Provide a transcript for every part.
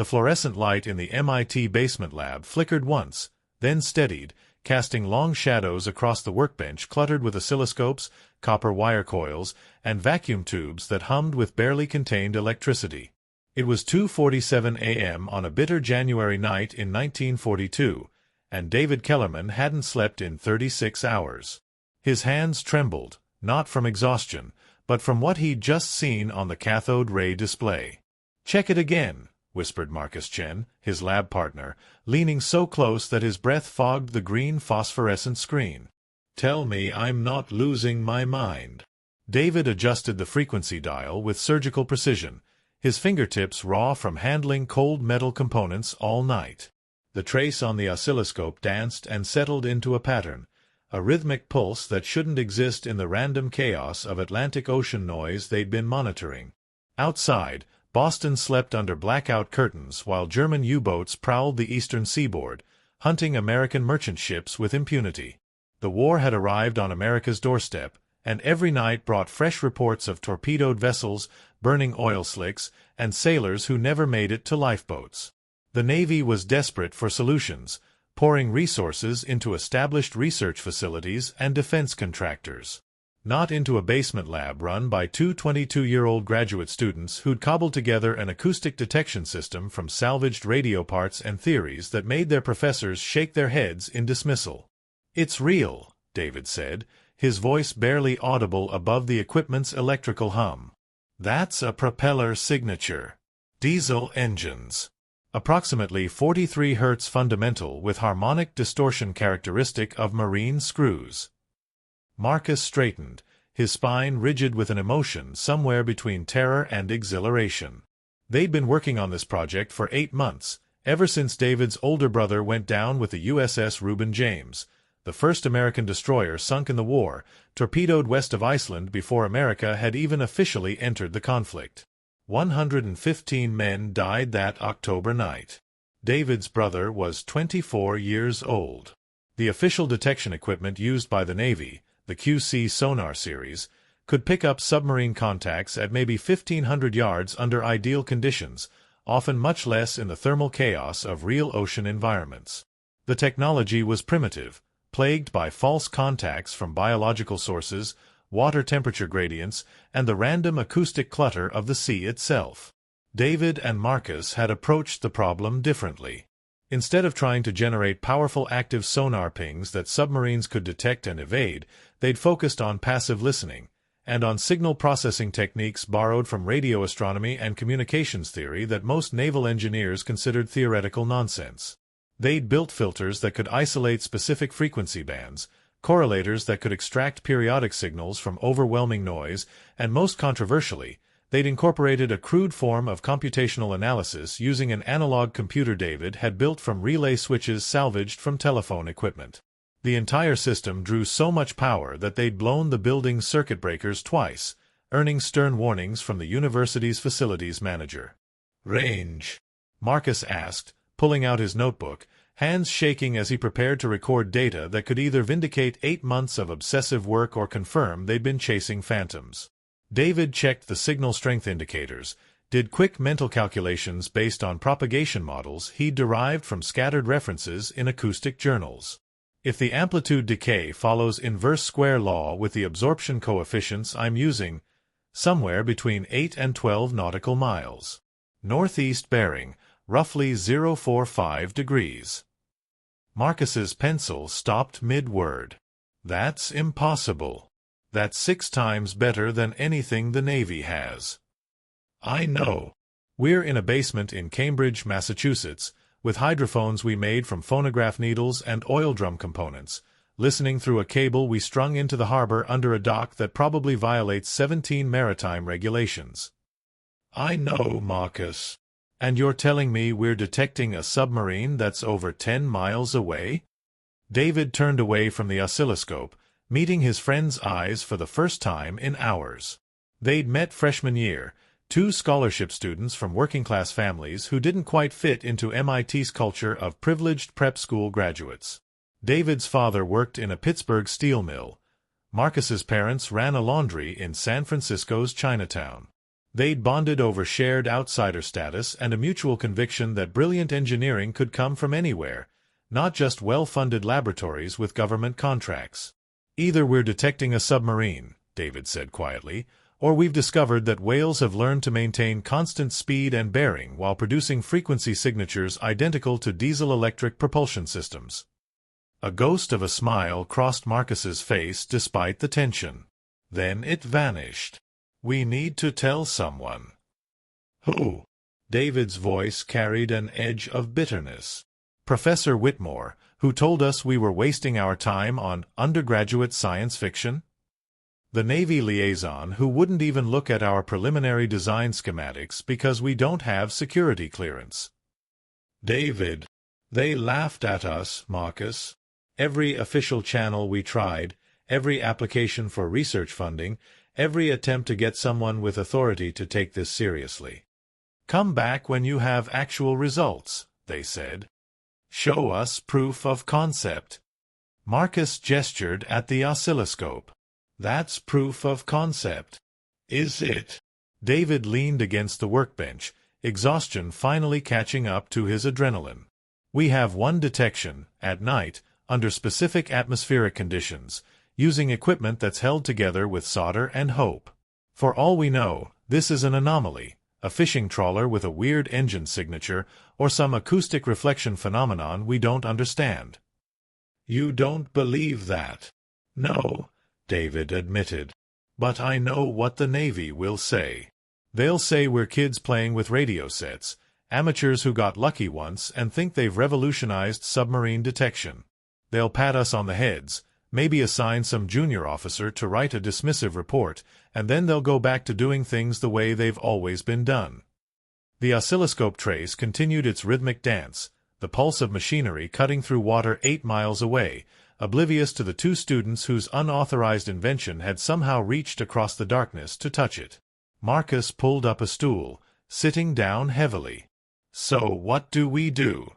The fluorescent light in the MIT basement lab flickered once, then steadied, casting long shadows across the workbench cluttered with oscilloscopes, copper wire coils, and vacuum tubes that hummed with barely contained electricity. It was 2:47 a.m. on a bitter January night in 1942, and David Kellerman hadn't slept in 36 hours. His hands trembled, not from exhaustion, but from what he'd just seen on the cathode ray display. "Check it again," whispered Marcus Chen, his lab partner, leaning so close that his breath fogged the green phosphorescent screen. "Tell me I'm not losing my mind." David adjusted the frequency dial with surgical precision, his fingertips raw from handling cold metal components all night. The trace on the oscilloscope danced and settled into a pattern, a rhythmic pulse that shouldn't exist in the random chaos of Atlantic Ocean noise they'd been monitoring. Outside, Boston slept under blackout curtains while German U-boats prowled the eastern seaboard, hunting American merchant ships with impunity. The war had arrived on America's doorstep, and every night brought fresh reports of torpedoed vessels, burning oil slicks, and sailors who never made it to lifeboats. The Navy was desperate for solutions, pouring resources into established research facilities and defense contractors. Not into a basement lab run by two 22-year-old graduate students who'd cobbled together an acoustic detection system from salvaged radio parts and theories that made their professors shake their heads in dismissal. "It's real," David said, his voice barely audible above the equipment's electrical hum. "That's a propeller signature. Diesel engines. Approximately 43 Hz fundamental with harmonic distortion characteristic of marine screws." Marcus straightened, his spine rigid with an emotion somewhere between terror and exhilaration. They'd been working on this project for 8 months, ever since David's older brother went down with the USS Reuben James, the first American destroyer sunk in the war, torpedoed west of Iceland before America had even officially entered the conflict. 115 men died that October night. David's brother was 24 years old. The official detection equipment used by the Navy, the QC sonar series, could pick up submarine contacts at maybe 1,500 yards under ideal conditions, often much less in the thermal chaos of real ocean environments. The technology was primitive, plagued by false contacts from biological sources, water temperature gradients, and the random acoustic clutter of the sea itself. David and Marcus had approached the problem differently. Instead of trying to generate powerful active sonar pings that submarines could detect and evade, they'd focused on passive listening, and on signal processing techniques borrowed from radio astronomy and communications theory that most naval engineers considered theoretical nonsense. They'd built filters that could isolate specific frequency bands, correlators that could extract periodic signals from overwhelming noise, and most controversially, they'd incorporated a crude form of computational analysis using an analog computer David had built from relay switches salvaged from telephone equipment. The entire system drew so much power that they'd blown the building's circuit breakers twice, earning stern warnings from the university's facilities manager. "Range?" Marcus asked, pulling out his notebook, hands shaking as he prepared to record data that could either vindicate 8 months of obsessive work or confirm they'd been chasing phantoms. David checked the signal strength indicators, did quick mental calculations based on propagation models he'd derived from scattered references in acoustic journals. If the amplitude decay follows inverse square law with the absorption coefficients I'm using, somewhere between 8 and 12 nautical miles. Northeast bearing, roughly 045 degrees. Marcus's pencil stopped mid-word. "That's impossible. That's 6 times better than anything the Navy has." "I know. We're in a basement in Cambridge, Massachusetts, with hydrophones we made from phonograph needles and oil drum components, listening through a cable we strung into the harbor under a dock that probably violates 17 maritime regulations." "I know, Marcus. And you're telling me we're detecting a submarine that's over 10 miles away?" David turned away from the oscilloscope, meeting his friend's eyes for the first time in hours. They'd met freshman year, 2 scholarship students from working-class families who didn't quite fit into MIT's culture of privileged prep school graduates. David's father worked in a Pittsburgh steel mill. Marcus's parents ran a laundry in San Francisco's Chinatown. They'd bonded over shared outsider status and a mutual conviction that brilliant engineering could come from anywhere, not just well-funded laboratories with government contracts. "Either we're detecting a submarine," David said quietly, "or we've discovered that whales have learned to maintain constant speed and bearing while producing frequency signatures identical to diesel-electric propulsion systems." A ghost of a smile crossed Marcus's face despite the tension. Then it vanished. "We need to tell someone." "Who?" David's voice carried an edge of bitterness. "Professor Whitmore, who told us we were wasting our time on undergraduate science fiction? The Navy liaison who wouldn't even look at our preliminary design schematics because we don't have security clearance." "David, they laughed at us, Marcus. Every official channel we tried, every application for research funding, every attempt to get someone with authority to take this seriously. 'Come back when you have actual results,' they said. 'Show us proof of concept.'" Marcus gestured at the oscilloscope. "That's proof of concept." "Is it?" David leaned against the workbench, exhaustion finally catching up to his adrenaline. "We have one detection, at night, under specific atmospheric conditions, using equipment that's held together with solder and hope. For all we know, this is an anomaly, a fishing trawler with a weird engine signature, or some acoustic reflection phenomenon we don't understand." "You don't believe that?" "No," David admitted. "But I know what the Navy will say. They'll say we're kids playing with radio sets, amateurs who got lucky once and think they've revolutionized submarine detection. They'll pat us on the heads, maybe assign some junior officer to write a dismissive report, and then they'll go back to doing things the way they've always been done." The oscilloscope trace continued its rhythmic dance, the pulse of machinery cutting through water 8 miles away, oblivious to the two students whose unauthorized invention had somehow reached across the darkness to touch it. Marcus pulled up a stool, sitting down heavily. "So what do we do?"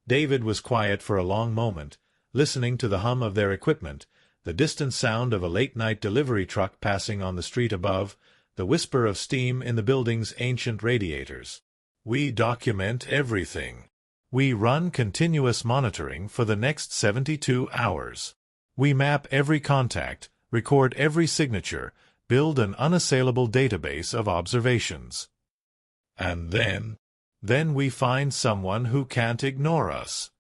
David was quiet for a long moment, listening to the hum of their equipment, the distant sound of a late-night delivery truck passing on the street above, the whisper of steam in the building's ancient radiators. "We document everything. We run continuous monitoring for the next 72 hours. We map every contact, record every signature, build an unassailable database of observations. And then we find someone who can't ignore us."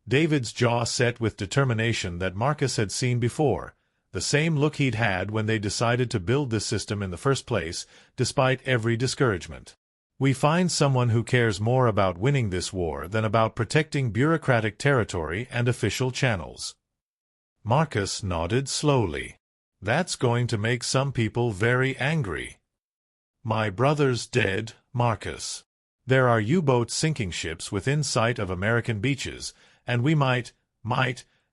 David's jaw set with determination that Marcus had seen before, the same look he'd had when they decided to build this system in the first place, despite every discouragement. "We find someone who cares more about winning this war than about protecting bureaucratic territory and official channels." Marcus nodded slowly. "That's going to make some people very angry." "My brother's dead, Marcus. There are U-boat sinking ships within sight of American beaches, and we might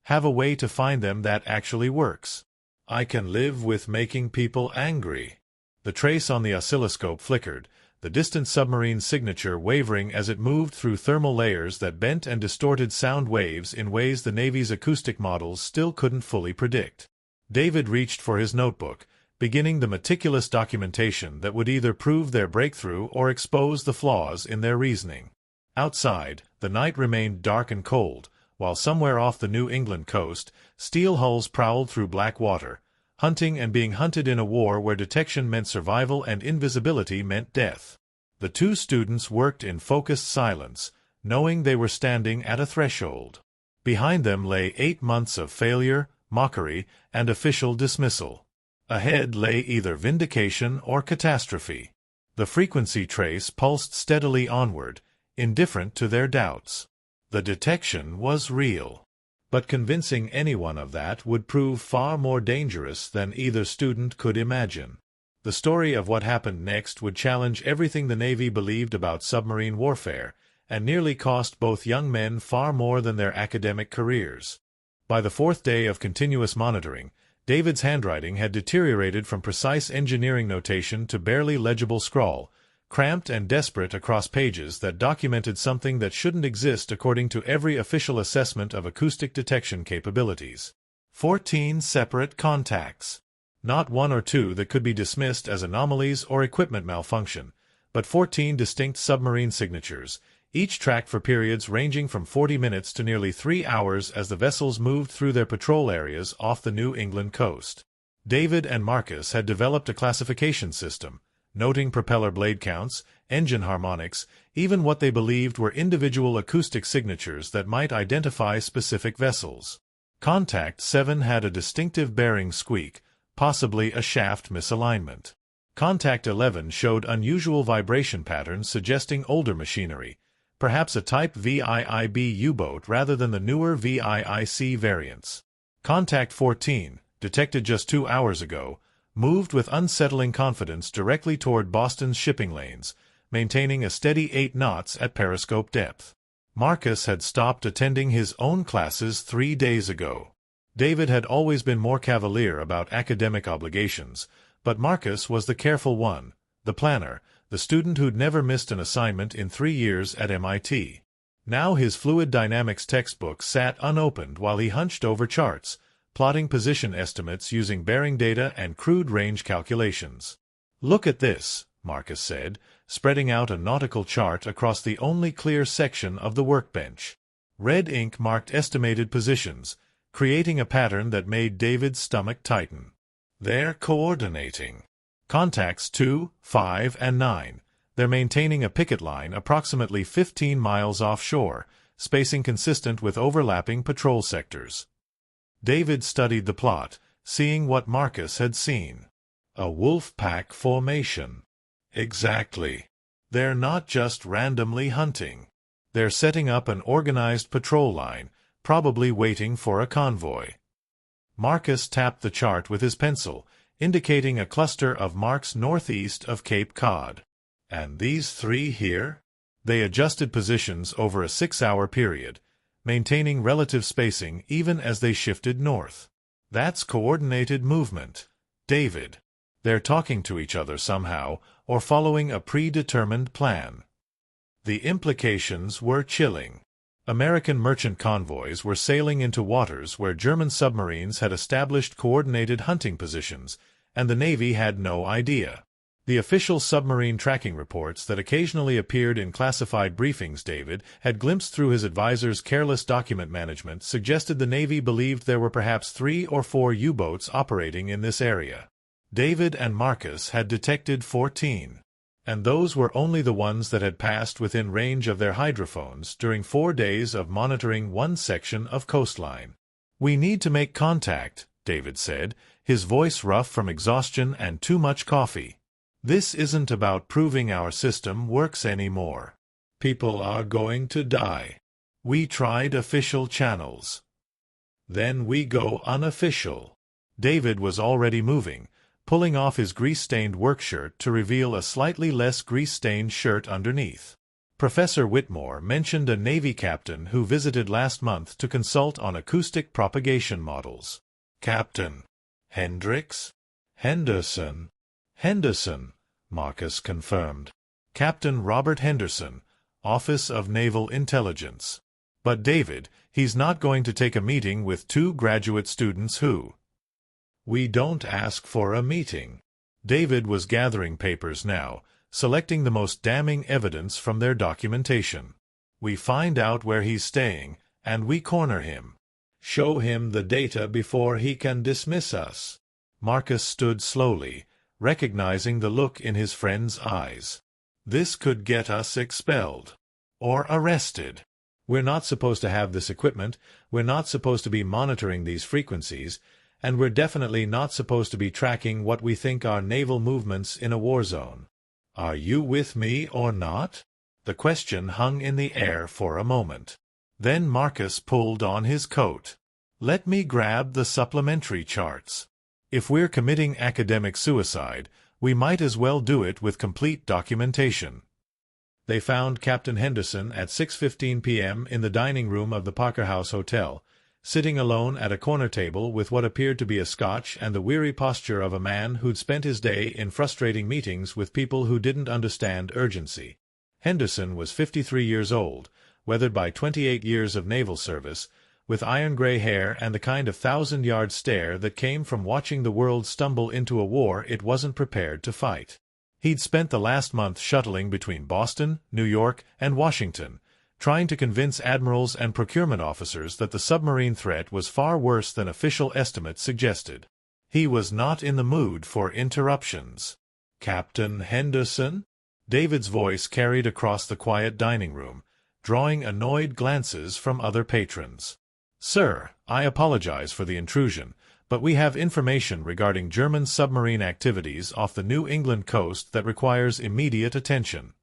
have a way to find them that actually works." "I can live with making people angry." The trace on the oscilloscope flickered, the distant submarine signature wavering as it moved through thermal layers that bent and distorted sound waves in ways the Navy's acoustic models still couldn't fully predict. David reached for his notebook, beginning the meticulous documentation that would either prove their breakthrough or expose the flaws in their reasoning. Outside, the night remained dark and cold, while somewhere off the New England coast, steel hulls prowled through black water, hunting and being hunted in a war where detection meant survival and invisibility meant death. The two students worked in focused silence, knowing they were standing at a threshold. Behind them lay 8 months of failure, mockery, and official dismissal. Ahead lay either vindication or catastrophe. The frequency trace pulsed steadily onward, indifferent to their doubts. The detection was real. But convincing anyone of that would prove far more dangerous than either student could imagine. The story of what happened next would challenge everything the Navy believed about submarine warfare, and nearly cost both young men far more than their academic careers. By the 4th day of continuous monitoring, David's handwriting had deteriorated from precise engineering notation to barely legible scrawl, cramped and desperate across pages that documented something that shouldn't exist according to every official assessment of acoustic detection capabilities. 14 separate contacts. Not one or two that could be dismissed as anomalies or equipment malfunction, but 14 distinct submarine signatures, each tracked for periods ranging from 40 minutes to nearly 3 hours as the vessels moved through their patrol areas off the New England coast. David and Marcus had developed a classification system, noting propeller blade counts, engine harmonics, even what they believed were individual acoustic signatures that might identify specific vessels. Contact 7 had a distinctive bearing squeak, possibly a shaft misalignment. Contact 11 showed unusual vibration patterns suggesting older machinery, perhaps a Type VIIB U-boat rather than the newer VIIC variants. Contact 14, detected just 2 hours ago, moved with unsettling confidence directly toward Boston's shipping lanes, maintaining a steady 8 knots at periscope depth. Marcus had stopped attending his own classes 3 days ago. David had always been more cavalier about academic obligations, but Marcus was the careful one, the planner, the student who'd never missed an assignment in 3 years at MIT. Now his fluid dynamics textbook sat unopened while he hunched over charts, plotting position estimates using bearing data and crude range calculations. "Look at this," Marcus said, spreading out a nautical chart across the only clear section of the workbench. Red ink marked estimated positions, creating a pattern that made David's stomach tighten. "They're coordinating. Contacts 2, 5, and 9. They're maintaining a picket line approximately 15 miles offshore, spacing consistent with overlapping patrol sectors." David studied the plot, seeing what Marcus had seen. A wolf pack formation. Exactly. They're not just randomly hunting. They're setting up an organized patrol line, probably waiting for a convoy. Marcus tapped the chart with his pencil, indicating a cluster of marks northeast of Cape Cod. "And these 3 here?" They adjusted positions over a 6-hour period, maintaining relative spacing even as they shifted north. "That's coordinated movement, David. They're talking to each other somehow, or following a predetermined plan." The implications were chilling. American merchant convoys were sailing into waters where German submarines had established coordinated hunting positions, and the Navy had no idea. The official submarine tracking reports that occasionally appeared in classified briefings David had glimpsed through his advisor's careless document management suggested the Navy believed there were perhaps 3 or 4 U-boats operating in this area. David and Marcus had detected 14. And those were only the ones that had passed within range of their hydrophones during 4 days of monitoring one section of coastline. "We need to make contact," David said, his voice rough from exhaustion and too much coffee. "This isn't about proving our system works anymore. People are going to die. We tried official channels. Then we go unofficial." David was already moving, pulling off his grease-stained work shirt to reveal a slightly less grease-stained shirt underneath. Professor Whitmore mentioned a Navy captain who visited last month to consult on acoustic propagation models. "Captain Hendricks?" "Henderson." "Henderson," Marcus confirmed. "Captain Robert Henderson, Office of Naval Intelligence." "But David, he's not going to take a meeting with 2 graduate students who—" "We don't ask for a meeting." David was gathering papers now, selecting the most damning evidence from their documentation. "We find out where he's staying, and we corner him. Show him the data before he can dismiss us." Marcus stood slowly, recognizing the look in his friend's eyes. "This could get us expelled. Or arrested. We're not supposed to have this equipment, we're not supposed to be monitoring these frequencies, and we're definitely not supposed to be tracking what we think are naval movements in a war zone. Are you with me or not?" The question hung in the air for a moment. Then Marcus pulled on his coat. "Let me grab the supplementary charts. If we're committing academic suicide, we might as well do it with complete documentation." They found Captain Henderson at 6:15 p.m. in the dining room of the Parker House Hotel, sitting alone at a corner table with what appeared to be a scotch and the weary posture of a man who'd spent his day in frustrating meetings with people who didn't understand urgency. Henderson was 53 years old, weathered by 28 years of naval service, with iron-gray hair and the kind of thousand-yard stare that came from watching the world stumble into a war it wasn't prepared to fight. He'd spent the last month shuttling between Boston, New York, and Washington, trying to convince admirals and procurement officers that the submarine threat was far worse than official estimates suggested. He was not in the mood for interruptions. "Captain Henderson?" David's voice carried across the quiet dining room, drawing annoyed glances from other patrons. "Sir, I apologize for the intrusion, but we have information regarding German submarine activities off the New England coast that requires immediate attention."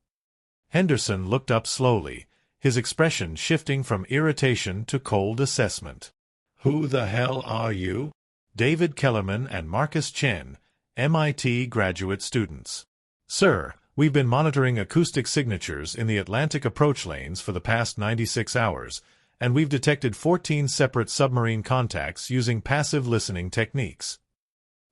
Henderson looked up slowly, his expression shifting from irritation to cold assessment. "Who the hell are you?" David Kellerman and Marcus Chen, MIT graduate students. "Sir, we've been monitoring acoustic signatures in the Atlantic approach lanes for the past 96 hours, and we've detected 14 separate submarine contacts using passive listening techniques."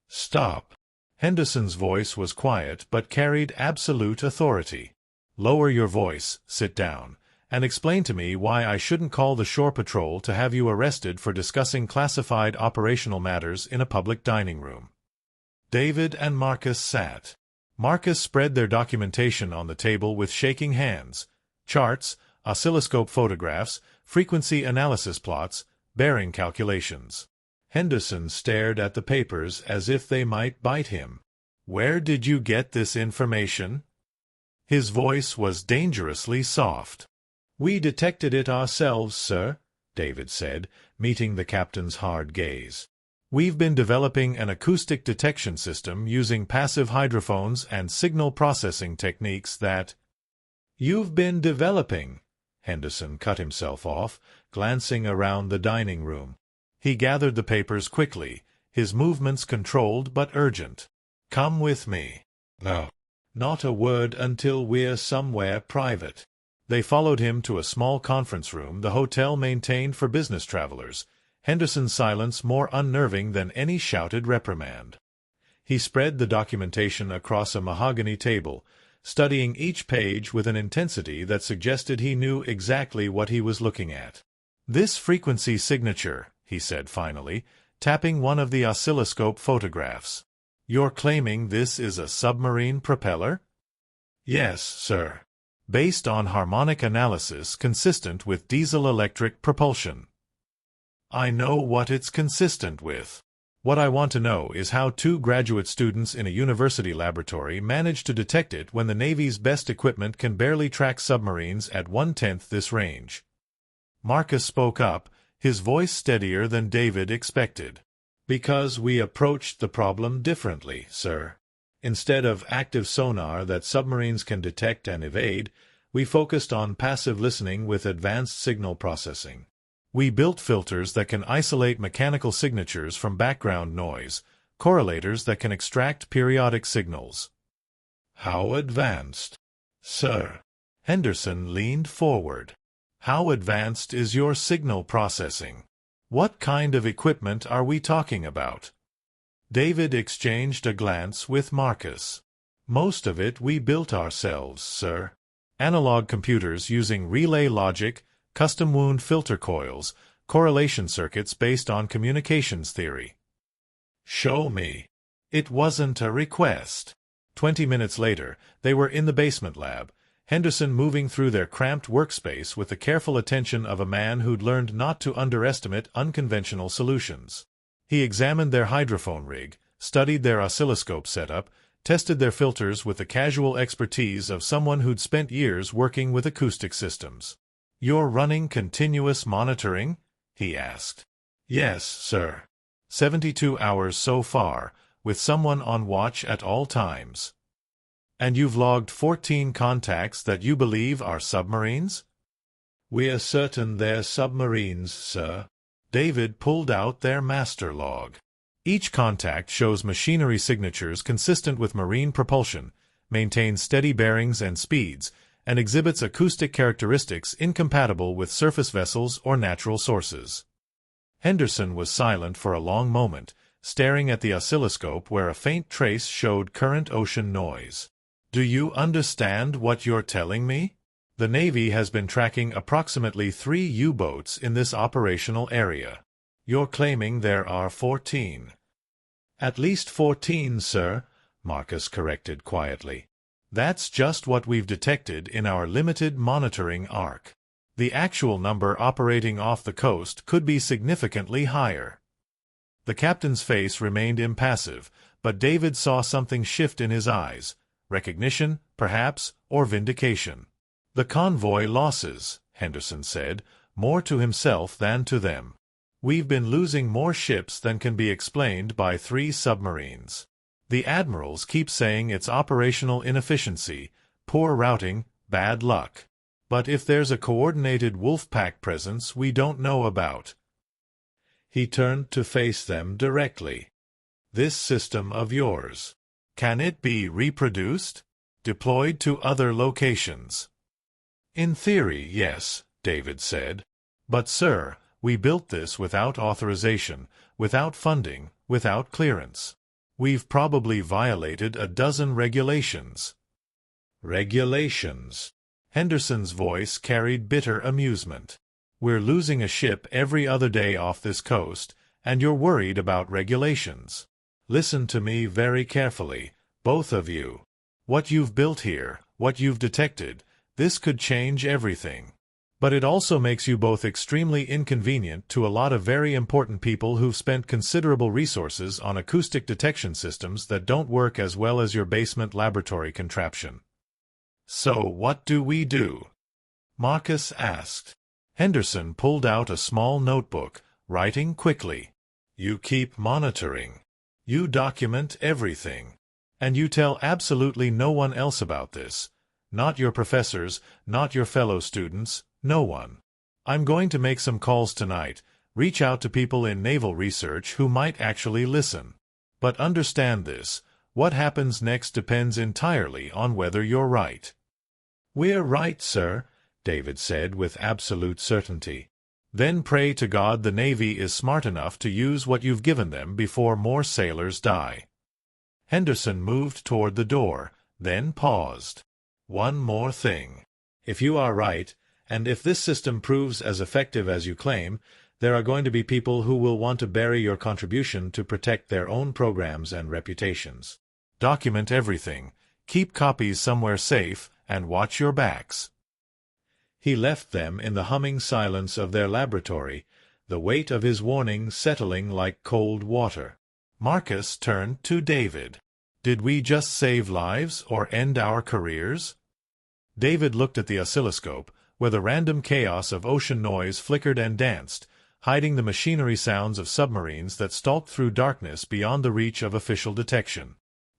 "Stop." Henderson's voice was quiet but carried absolute authority. "Lower your voice, sit down, and explain to me why I shouldn't call the shore patrol to have you arrested for discussing classified operational matters in a public dining room." David and Marcus sat. Marcus spread their documentation on the table with shaking hands: charts, oscilloscope photographs, frequency analysis plots, bearing calculations. Henderson stared at the papers as if they might bite him. "Where did you get this information?" His voice was dangerously soft. "We detected it ourselves, sir," David said, meeting the captain's hard gaze. "We've been developing an acoustic detection system using passive hydrophones and signal processing techniques that—" "You've been developing," Henderson cut himself off, glancing around the dining room. He gathered the papers quickly, his movements controlled but urgent. "Come with me." "No. Not a word until we're somewhere private." They followed him to a small conference room the hotel maintained for business travelers, Henderson's silence more unnerving than any shouted reprimand. He spread the documentation across a mahogany table, studying each page with an intensity that suggested he knew exactly what he was looking at. "This frequency signature," he said finally, tapping one of the oscilloscope photographs. "You're claiming this is a submarine propeller?" "Yes, sir. Based on harmonic analysis consistent with diesel-electric propulsion." "I know what it's consistent with. What I want to know is how 2 graduate students in a university laboratory managed to detect it when the Navy's best equipment can barely track submarines at 1/10 this range." Marcus spoke up, his voice steadier than David expected. "Because we approached the problem differently, sir. Instead of active sonar that submarines can detect and evade, we focused on passive listening with advanced signal processing. We built filters that can isolate mechanical signatures from background noise, correlators that can extract periodic signals." "How advanced?" "Sir." Henderson leaned forward. "How advanced is your signal processing? What kind of equipment are we talking about?" David exchanged a glance with Marcus. "Most of it we built ourselves, sir. Analog computers using relay logic, custom wound filter coils, correlation circuits based on communications theory." "Show me." It wasn't a request. 20 minutes later, they were in the basement lab, Henderson moving through their cramped workspace with the careful attention of a man who'd learned not to underestimate unconventional solutions. He examined their hydrophone rig, studied their oscilloscope setup, tested their filters with the casual expertise of someone who'd spent years working with acoustic systems. "You're running continuous monitoring?" he asked. "Yes, sir. 72 hours so far, with someone on watch at all times." "And you've logged 14 contacts that you believe are submarines?" "We're certain they're submarines, sir." David pulled out their master log. Each contact shows machinery signatures consistent with marine propulsion, maintains steady bearings and speeds, and exhibits acoustic characteristics incompatible with surface vessels or natural sources. Henderson was silent for a long moment, staring at the oscilloscope where a faint trace showed current ocean noise. "Do you understand what you're telling me?" The Navy has been tracking approximately 3 U-boats in this operational area. You're claiming there are 14. At least 14, sir, Marcus corrected quietly. That's just what we've detected in our limited monitoring arc. The actual number operating off the coast could be significantly higher. The captain's face remained impassive, but David saw something shift in his eyes. Recognition, perhaps, or vindication. The convoy losses, Henderson said, more to himself than to them. We've been losing more ships than can be explained by 3 submarines. The admirals keep saying it's operational inefficiency, poor routing, bad luck. But if there's a coordinated Wolfpack presence we don't know about. He turned to face them directly. This system of yours. Can it be reproduced? Deployed to other locations? In theory, yes, David said. But, sir, we built this without authorization, without funding, without clearance. We've probably violated a dozen regulations. Regulations. Henderson's voice carried bitter amusement. We're losing a ship every other day off this coast, and you're worried about regulations. Listen to me very carefully, both of you. What you've built here, what you've detected, this could change everything. But it also makes you both extremely inconvenient to a lot of very important people who've spent considerable resources on acoustic detection systems that don't work as well as your basement laboratory contraption. So what do we do? Marcus asked. Henderson pulled out a small notebook, writing quickly. You keep monitoring. You document everything. And you tell absolutely no one else about this. Not your professors, not your fellow students, no one. I'm going to make some calls tonight, reach out to people in naval research who might actually listen. But understand this, what happens next depends entirely on whether you're right. We're right, sir, David said with absolute certainty. Then pray to God the Navy is smart enough to use what you've given them before more sailors die. Henderson moved toward the door, then paused. One more thing. If you are right, and if this system proves as effective as you claim, there are going to be people who will want to bury your contribution to protect their own programs and reputations. Document everything, keep copies somewhere safe, and watch your backs. He left them in the humming silence of their laboratory, the weight of his warning settling like cold water. Marcus turned to David. Did we just save lives or end our careers? David looked at the oscilloscope, where the random chaos of ocean noise flickered and danced, hiding the machinery sounds of submarines that stalked through darkness beyond the reach of official detection.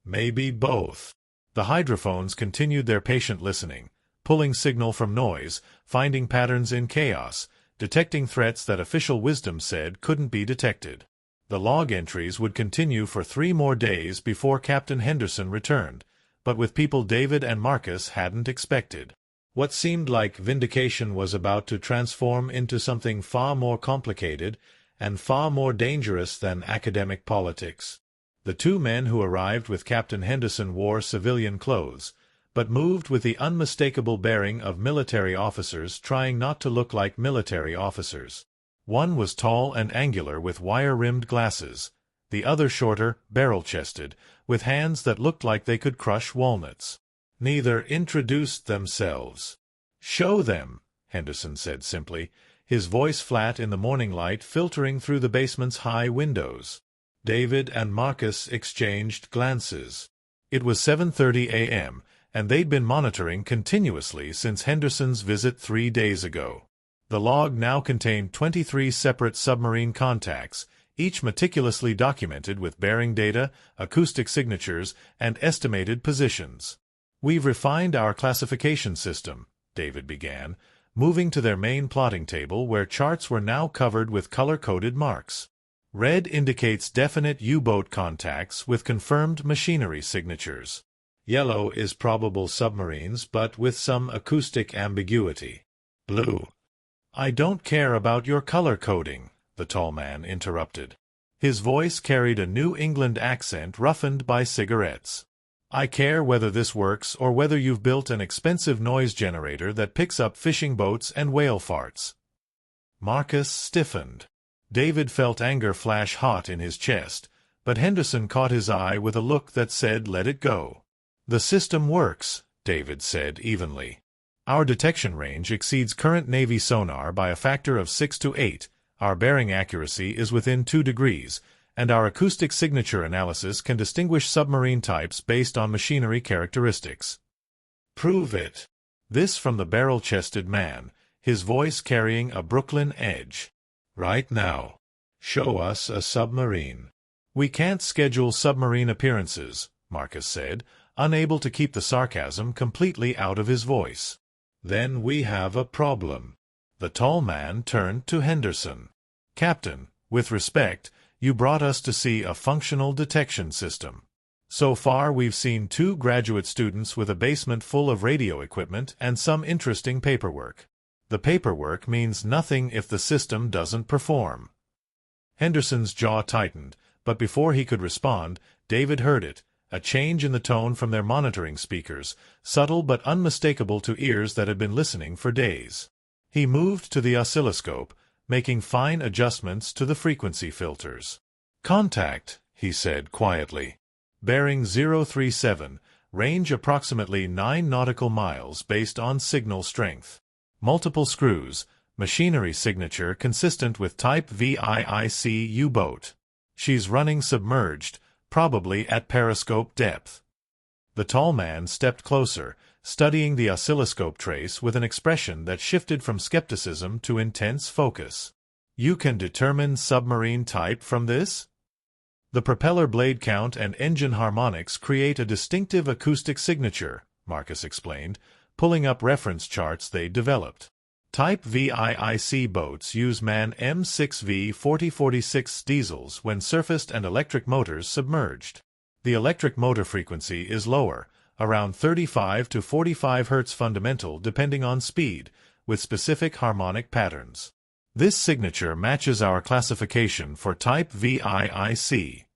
Maybe both. The hydrophones continued their patient listening, pulling signal from noise, finding patterns in chaos, detecting threats that official wisdom said couldn't be detected. The log entries would continue for 3 more days before Captain Henderson returned, but with people David and Marcus hadn't expected. What seemed like vindication was about to transform into something far more complicated and far more dangerous than academic politics. The 2 men who arrived with Captain Henderson wore civilian clothes, but moved with the unmistakable bearing of military officers trying not to look like military officers. One was tall and angular with wire-rimmed glasses, the other shorter, barrel-chested, with hands that looked like they could crush walnuts. Neither introduced themselves. "Show them," Henderson said simply, his voice flat in the morning light filtering through the basement's high windows. David and Marcus exchanged glances. It was 7:30 a.m., and they'd been monitoring continuously since Henderson's visit 3 days ago. The log now contained 23 separate submarine contacts, each meticulously documented with bearing data, acoustic signatures, and estimated positions. "We've refined our classification system," David began, moving to their main plotting table where charts were now covered with color-coded marks. Red indicates definite U-boat contacts with confirmed machinery signatures. Yellow is probable submarines, but with some acoustic ambiguity. Blue. "I don't care about your color coding," the tall man interrupted. His voice carried a New England accent roughened by cigarettes. I care whether this works or whether you've built an expensive noise generator that picks up fishing boats and whale farts." Marcus stiffened. David felt anger flash hot in his chest, but Henderson caught his eye with a look that said, "Let it go." "The system works," David said evenly. "Our detection range exceeds current Navy sonar by a factor of 6 to 8, our bearing accuracy is within 2 degrees, and our acoustic signature analysis can distinguish submarine types based on machinery characteristics." "Prove it." This from the barrel-chested man, his voice carrying a Brooklyn edge. "Right now. Show us a submarine." "We can't schedule submarine appearances," Marcus said, unable to keep the sarcasm completely out of his voice. "Then we have a problem." The tall man turned to Henderson. "Captain, with respect, you brought us to see a functional detection system. So far we've seen 2 graduate students with a basement full of radio equipment and some interesting paperwork. The paperwork means nothing if the system doesn't perform." Henderson's jaw tightened, but before he could respond, David heard it, a change in the tone from their monitoring speakers, subtle but unmistakable to ears that had been listening for days. He moved to the oscilloscope, making fine adjustments to the frequency filters. "Contact," he said quietly. "Bearing 037, range approximately 9 nautical miles based on signal strength. Multiple screws, machinery signature consistent with type VIIC U-boat. She's running submerged, probably at periscope depth." The tall man stepped closer, studying the oscilloscope trace with an expression that shifted from skepticism to intense focus. "You can determine submarine type from this?" "The propeller blade count and engine harmonics create a distinctive acoustic signature," Marcus explained, pulling up reference charts they'd developed. "Type VIIC boats use MAN M6V 4046 diesels when surfaced and electric motors submerged. The electric motor frequency is lower, around 35 to 45 Hz fundamental depending on speed, with specific harmonic patterns. This signature matches our classification for type VIIC."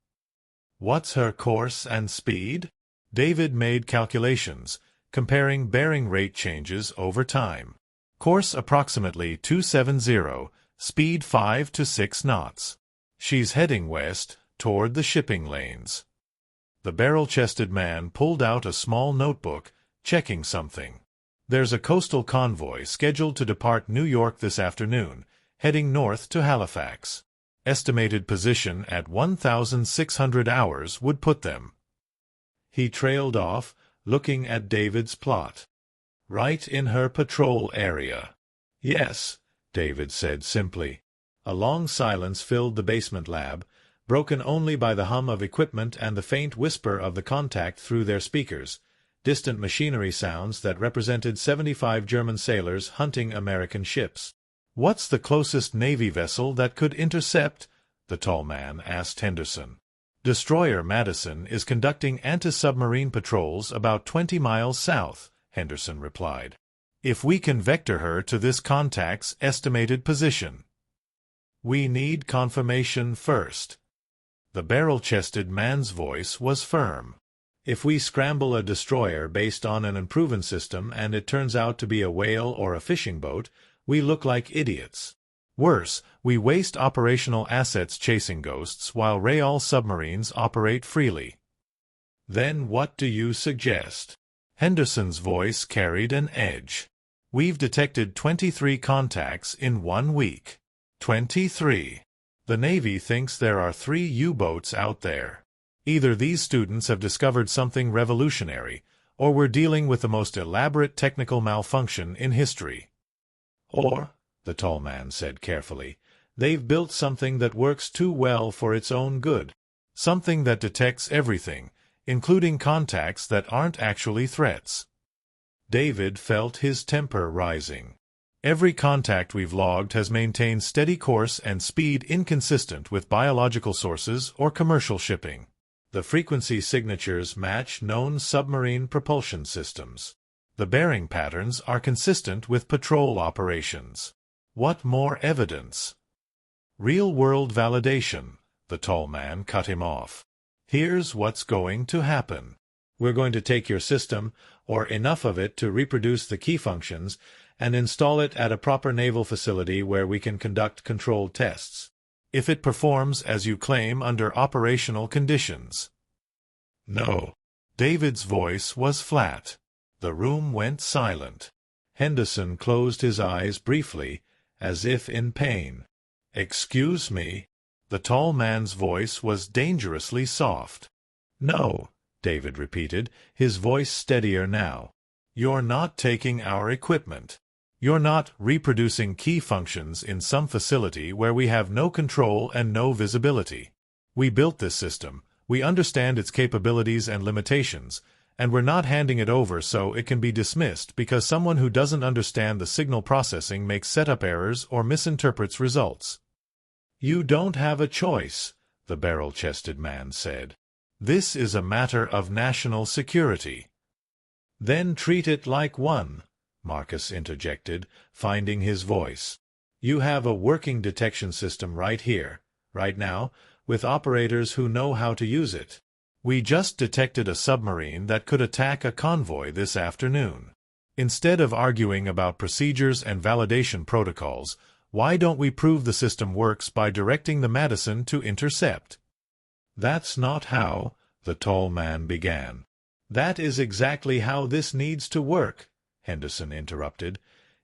"What's her course and speed?" David made calculations, comparing bearing rate changes over time. "Course approximately 270, speed 5 to 6 knots. She's heading west, toward the shipping lanes." The barrel-chested man pulled out a small notebook, checking something. "There's a coastal convoy scheduled to depart New York this afternoon, heading north to Halifax. Estimated position at 1,600 hours would put them." He trailed off, looking at David's plot. "Right in her patrol area." "Yes," David said simply. A long silence filled the basement lab, broken only by the hum of equipment and the faint whisper of the contact through their speakers, distant machinery sounds that represented 75 German sailors hunting American ships. "What's the closest Navy vessel that could intercept?" the tall man asked Henderson. "Destroyer Madison is conducting anti-submarine patrols about 20 miles south," Henderson replied. "If we can vector her to this contact's estimated position." "We need confirmation first." The barrel-chested man's voice was firm. "If we scramble a destroyer based on an unproven system and it turns out to be a whale or a fishing boat, we look like idiots. Worse, we waste operational assets chasing ghosts while Real submarines operate freely." "Then what do you suggest?" Henderson's voice carried an edge. "We've detected 23 contacts in 1 week. 23. The Navy thinks there are 3 U-boats out there. Either these students have discovered something revolutionary, or we're dealing with the most elaborate technical malfunction in history. Or," the tall man said carefully, "they've built something that works too well for its own good. Something that detects everything, including contacts that aren't actually threats." David felt his temper rising. "Every contact we've logged has maintained steady course and speed inconsistent with biological sources or commercial shipping. The frequency signatures match known submarine propulsion systems. The bearing patterns are consistent with patrol operations. What more evidence?" "Real-world validation," the tall man cut him off. "Here's what's going to happen. We're going to take your system, or enough of it to reproduce the key functions, and install it at a proper naval facility where we can conduct controlled tests. If it performs as you claim under operational conditions. No. David's voice was flat. The room went silent. Henderson closed his eyes briefly, as if in pain. "Excuse me." The tall man's voice was dangerously soft. "No," David repeated, his voice steadier now. "You're not taking our equipment. You're not reproducing key functions in some facility where we have no control and no visibility. We built this system. We understand its capabilities and limitations, and we're not handing it over so it can be dismissed because someone who doesn't understand the signal processing makes setup errors or misinterprets results." "You don't have a choice," the barrel-chested man said. "This is a matter of national security." "Then treat it like one," Marcus interjected, finding his voice. "You have a working detection system right here, right now, with operators who know how to use it. We just detected a submarine that could attack a convoy this afternoon. Instead of arguing about procedures and validation protocols, why don't we prove the system works by directing the Madison to intercept?" "That's not how," the tall man began. "That is exactly how this needs to work," Henderson interrupted,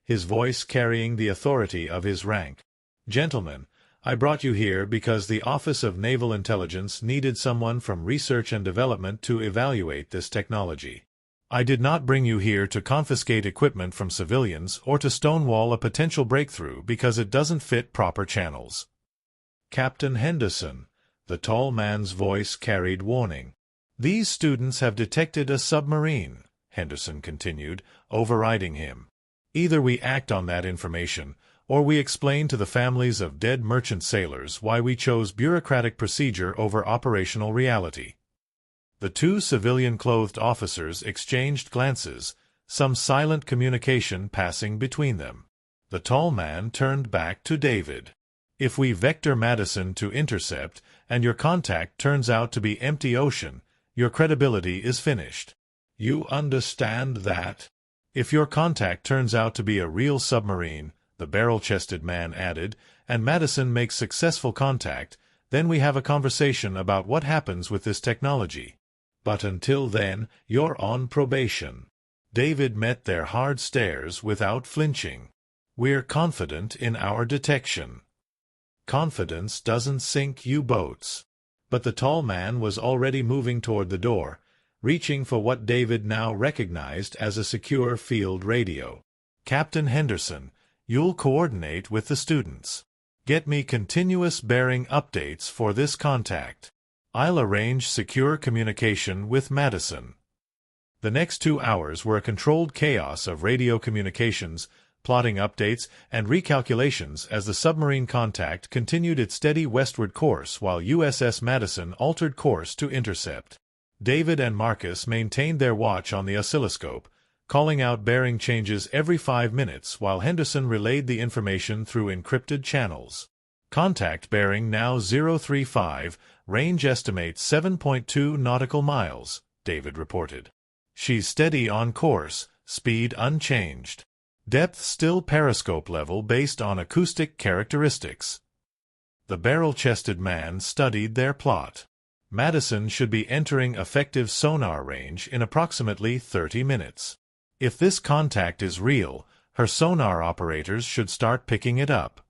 his voice carrying the authority of his rank. "Gentlemen, I brought you here because the Office of Naval Intelligence needed someone from research and development to evaluate this technology. I did not bring you here to confiscate equipment from civilians or to stonewall a potential breakthrough because it doesn't fit proper channels." "Captain Henderson," the tall man's voice carried warning. "These students have detected a submarine," Henderson continued, overriding him. "Either we act on that information, or we explain to the families of dead merchant sailors why we chose bureaucratic procedure over operational reality." The two civilian-clothed officers exchanged glances, some silent communication passing between them. The tall man turned back to David. "If we vector Madison to intercept, and your contact turns out to be empty ocean, your credibility is finished. You understand that? If your contact turns out to be a real submarine," the barrel-chested man added, "and Madison makes successful contact, then we have a conversation about what happens with this technology. But until then, you're on probation." David met their hard stares without flinching. "We're confident in our detection." "Confidence doesn't sink U-boats." But the tall man was already moving toward the door, reaching for what David now recognized as a secure field radio. "Captain Henderson, you'll coordinate with the students. Get me continuous bearing updates for this contact. I'll arrange secure communication with Madison." The next 2 hours were a controlled chaos of radio communications, plotting updates, and recalculations as the submarine contact continued its steady westward course while USS Madison altered course to intercept. David and Marcus maintained their watch on the oscilloscope, calling out bearing changes every 5 minutes while Henderson relayed the information through encrypted channels. "Contact bearing now 035, range estimate 7.2 nautical miles," David reported. "She's steady on course, speed unchanged. Depth still periscope level based on acoustic characteristics." The barrel-chested man studied their plot. Madison should be entering effective sonar range in approximately 30 minutes. If this contact is real, her sonar operators should start picking it up.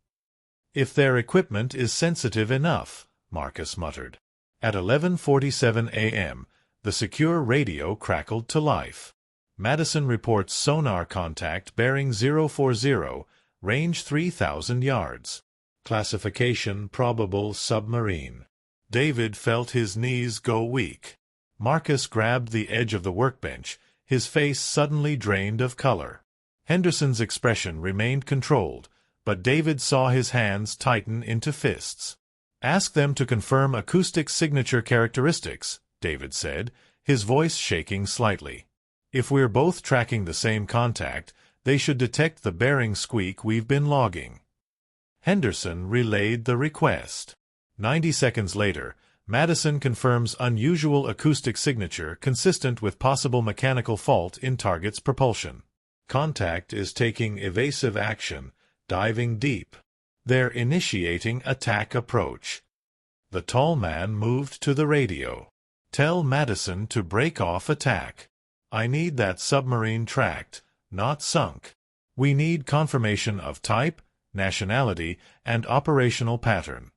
"If their equipment is sensitive enough," Marcus muttered. At 11:47 a.m., the secure radio crackled to life. "Madison reports sonar contact bearing 040, range 3,000 yards. Classification probable submarine." David felt his knees go weak. Marcus grabbed the edge of the workbench, his face suddenly drained of color. Henderson's expression remained controlled, but David saw his hands tighten into fists. "Ask them to confirm acoustic signature characteristics," David said, his voice shaking slightly. "If we're both tracking the same contact, they should detect the bearing squeak we've been logging." Henderson relayed the request. 90 seconds later, Madison confirms unusual acoustic signature consistent with possible mechanical fault in target's propulsion. Contact is taking evasive action, diving deep. They're initiating attack approach. The tall man moved to the radio. Tell Madison to break off attack. I need that submarine tracked, not sunk. We need confirmation of type, nationality, and operational pattern.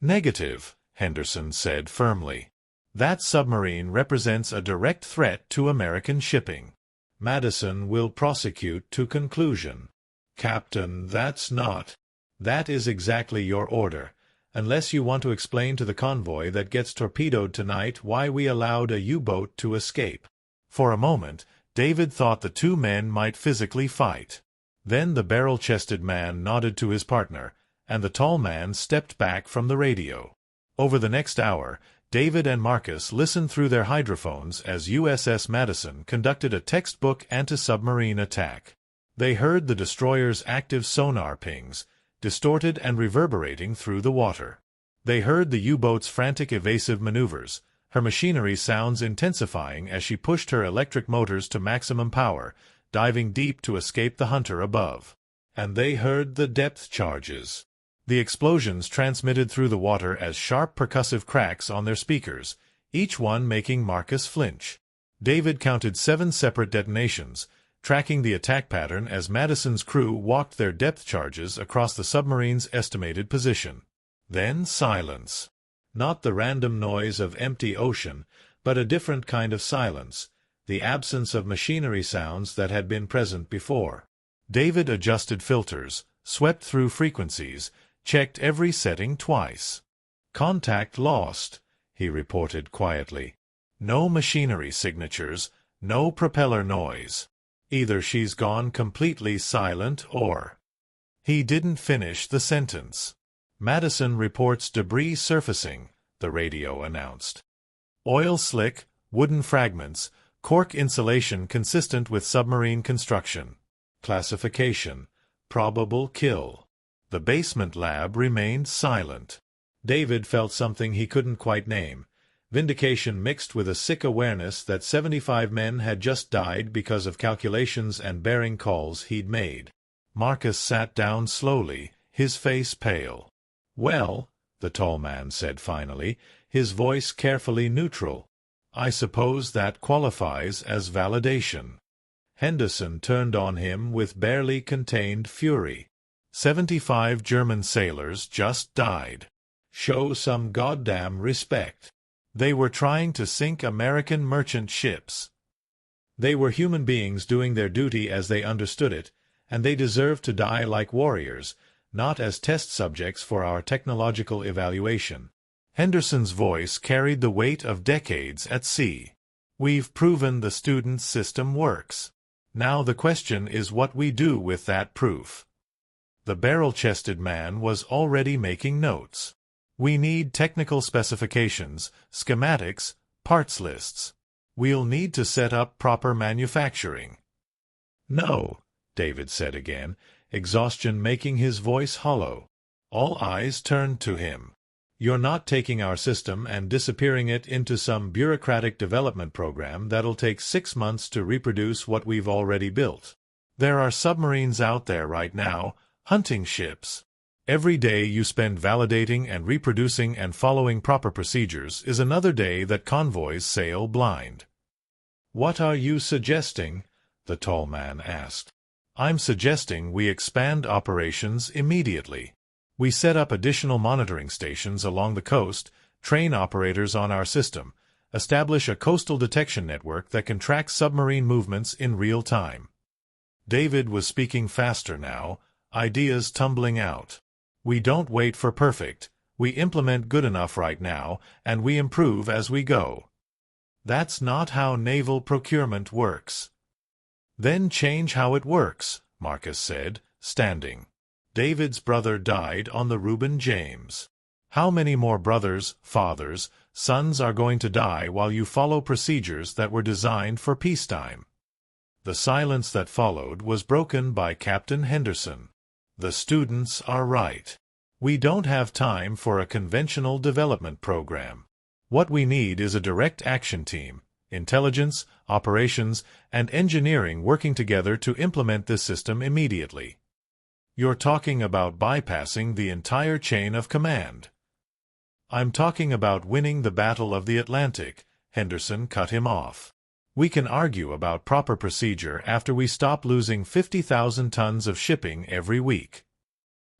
Negative, Henderson said firmly. That submarine represents a direct threat to American shipping. Madison will prosecute to conclusion. Captain, that's not. That is exactly your order, unless you want to explain to the convoy that gets torpedoed tonight why we allowed a U-boat to escape. For a moment, David thought the two men might physically fight. Then the barrel-chested man nodded to his partner, and the tall man stepped back from the radio. Over the next hour, David and Marcus listened through their hydrophones as USS Madison conducted a textbook anti-submarine attack. They heard the destroyer's active sonar pings, distorted and reverberating through the water. They heard the U-boat's frantic evasive maneuvers, her machinery sounds intensifying as she pushed her electric motors to maximum power, diving deep to escape the hunter above. And they heard the depth charges. The explosions transmitted through the water as sharp percussive cracks on their speakers, each one making Marcus flinch. David counted 7 separate detonations, tracking the attack pattern as Madison's crew walked their depth charges across the submarine's estimated position. Then silence. Not the random noise of empty ocean, but a different kind of silence, the absence of machinery sounds that had been present before. David adjusted filters, swept through frequencies, checked every setting twice. Contact lost, he reported quietly. No machinery signatures, no propeller noise. Either she's gone completely silent or... He didn't finish the sentence. Madison reports debris surfacing, the radio announced. Oil slick, wooden fragments, cork insulation consistent with submarine construction. Classification: probable kill. The basement lab remained silent. David felt something he couldn't quite name. Vindication mixed with a sick awareness that 75 men had just died because of calculations and bearing calls he'd made. Marcus sat down slowly, his face pale. "Well," the tall man said finally, his voice carefully neutral, "I suppose that qualifies as validation." Henderson turned on him with barely contained fury. 75 German sailors just died. Show some goddamn respect. They were trying to sink American merchant ships. They were human beings doing their duty as they understood it, and they deserved to die like warriors, not as test subjects for our technological evaluation. Henderson's voice carried the weight of decades at sea. We've proven the student system works. Now the question is what we do with that proof. The barrel-chested man was already making notes. We need technical specifications, schematics, parts lists. We'll need to set up proper manufacturing. No, David said again, exhaustion making his voice hollow. All eyes turned to him. You're not taking our system and disappearing it into some bureaucratic development program that'll take 6 months to reproduce what we've already built. There are submarines out there right now, hunting ships. Every day you spend validating and reproducing and following proper procedures is another day that convoys sail blind. What are you suggesting? The tall man asked. I'm suggesting we expand operations immediately. We set up additional monitoring stations along the coast, train operators on our system, establish a coastal detection network that can track submarine movements in real time. David was speaking faster now, ideas tumbling out. We don't wait for perfect. We implement good enough right now, and we improve as we go. That's not how naval procurement works. Then change how it works, Marcus said, standing. David's brother died on the Reuben James. How many more brothers, fathers, sons are going to die while you follow procedures that were designed for peacetime? The silence that followed was broken by Captain Henderson. The students are right. We don't have time for a conventional development program. What we need is a direct action team, intelligence, operations, and engineering working together to implement this system immediately. You're talking about bypassing the entire chain of command. I'm talking about winning the Battle of the Atlantic, Henderson cut him off. We can argue about proper procedure after we stop losing 50,000 tons of shipping every week.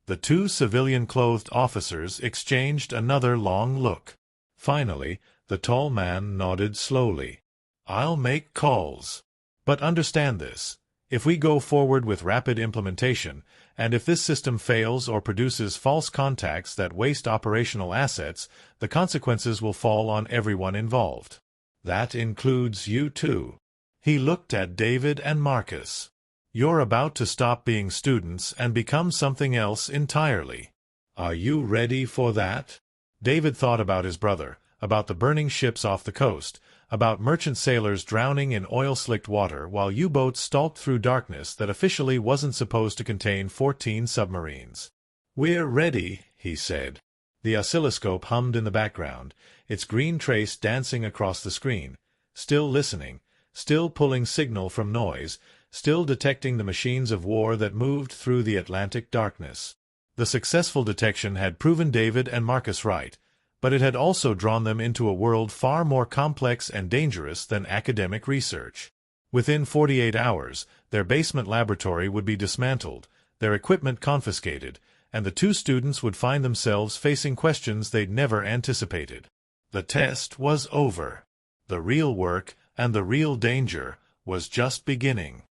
The two civilian-clothed officers exchanged another long look. Finally, the tall man nodded slowly. I'll make calls. But understand this. If we go forward with rapid implementation, and if this system fails or produces false contacts that waste operational assets, the consequences will fall on everyone involved. That includes you too. He looked at David and Marcus. You're about to stop being students and become something else entirely. Are you ready for that? David thought about his brother, about the burning ships off the coast, about merchant sailors drowning in oil-slicked water while U-boats stalked through darkness that officially wasn't supposed to contain 14 submarines. We're ready, he said. The oscilloscope hummed in the background, its green trace dancing across the screen, still listening, still pulling signal from noise, still detecting the machines of war that moved through the Atlantic darkness. The successful detection had proven David and Marcus right, but it had also drawn them into a world far more complex and dangerous than academic research. Within 48 hours, their basement laboratory would be dismantled, their equipment confiscated, and the two students would find themselves facing questions they'd never anticipated. The test was over. The real work and the real danger was just beginning.